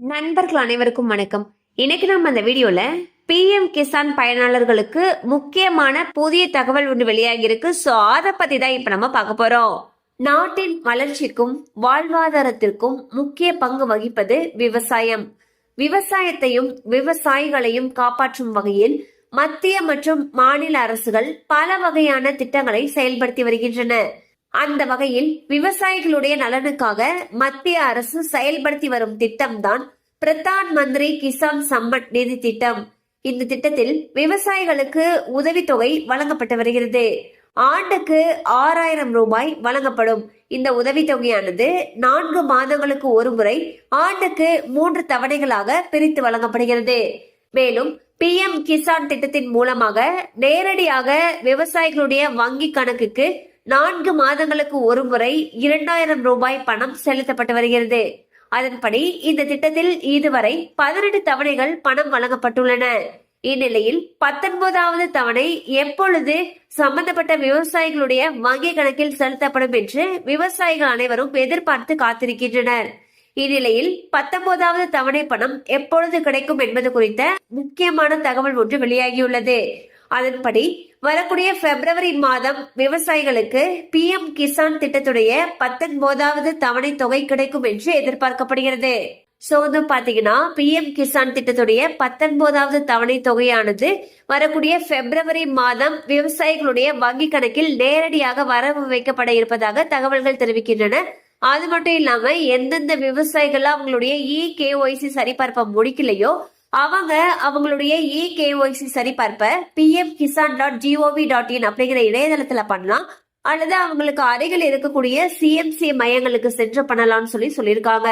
நண்பர்கள் அனைவருக்கும் வணக்கம். இன்னைக்கு நம்ம அந்த வீடியோல PM கிசான் பயனாளர்களுக்கு முக்கியமான புதிய தகவல் ஒன்று வெளியாகி இருக்கு. சோ அதை பத்தி தான் இப்ப நம்ம பார்க்க போறோம். நாட்டின் வளர்ச்சிக்கும் வாழ்வாதாரத்திற்கும் முக்கிய பங்கு வகிப்பது விவசாயம். விவசாயத்தையும் விவசாயிகளையும் காப்பாற்றும் வகையில் மத்திய மற்றும் மாநில அரசுகள் பல வகையான திட்டங்களை செயல்படுத்தி வருகின்றன. அந்த வகையில் விவசாயிகளுடைய நலனுக்காக மத்திய அரசு செயல்படுத்தி வரும் திட்டம்தான் பிரதான் மந்திரி கிசான் சம்மன் நிதி திட்டம். இந்த திட்டத்தில் விவசாயிகளுக்கு உதவித்தொகை வழங்கப்பட்டு வருகிறது. ஆண்டுக்கு 6000 ரூபாய் வழங்கப்படும். இந்த உதவித்தொகையானது 4 மாதங்களுக்கு ஒரு முறை ஆண்டுக்கு 3 தவணைகளாக பிரித்து வழங்கப்படுகிறது. மேலும் PM கிசான் திட்டத்தின் மூலமாக நேரடியாக விவசாயிகளுடைய வங்கி கணக்குக்கு 4 மாதங்களுக்கு ஒரு முறை 2000 ரூபாய் பணம் செலுத்தப்பட்டு வருகிறது. அதன்படி இந்த திட்டத்தில் இதுவரை 18 தவணைகள் பணம் வழங்கப்பட்டுள்ளன. இந்நிலையில் 19வது தவணை எப்பொழுது சம்பந்தப்பட்ட விவசாயிகளுடைய வங்கி கணக்கில் செலுத்தப்படும் என்று விவசாயிகள் அனைவரும் எதிர்பார்த்து காத்திருக்கின்றனர். இந்நிலையில் 19வது தவணை பணம் எப்பொழுது கிடைக்கும் என்பது குறித்த முக்கியமான தகவல் ஒன்று வெளியாகியுள்ளது. அதன்படி வரக்கூடிய பிப்ரவரி மாதம் விவசாயிகளுக்கு PM கிசான் திட்டத்துடைய 19வது தவணை தொகை கிடைக்கும் என்று எதிர்பார்க்கப்படுகிறது. சோ வந்து பாத்தீங்கன்னா PM கிசான் திட்டத்துடைய 19வது தவணை தொகையானது வரக்கூடிய பிப்ரவரி மாதம் விவசாயிகளுடைய வங்கி கணக்கில் நேரடியாக வரவு வைக்கப்பட இருப்பதாக தகவல்கள் தெரிவிக்கின்றன. அது மட்டும் இல்லாம எந்தெந்த விவசாயிகள் அவங்களுடைய EKYC சரிபார்ப்ப முடிக்கலையோ அவங்க அவங்களுடைய EKYC சரிபார்ப்ப pmkisan.gov.in அப்படிங்கிற இணையதளத்துல பண்ணலாம். அல்லது அவங்களுக்கு அருகில் இருக்கக்கூடிய CMC மையங்களுக்கு சென்று பண்ணலாம்னு சொல்லியிருக்காங்க.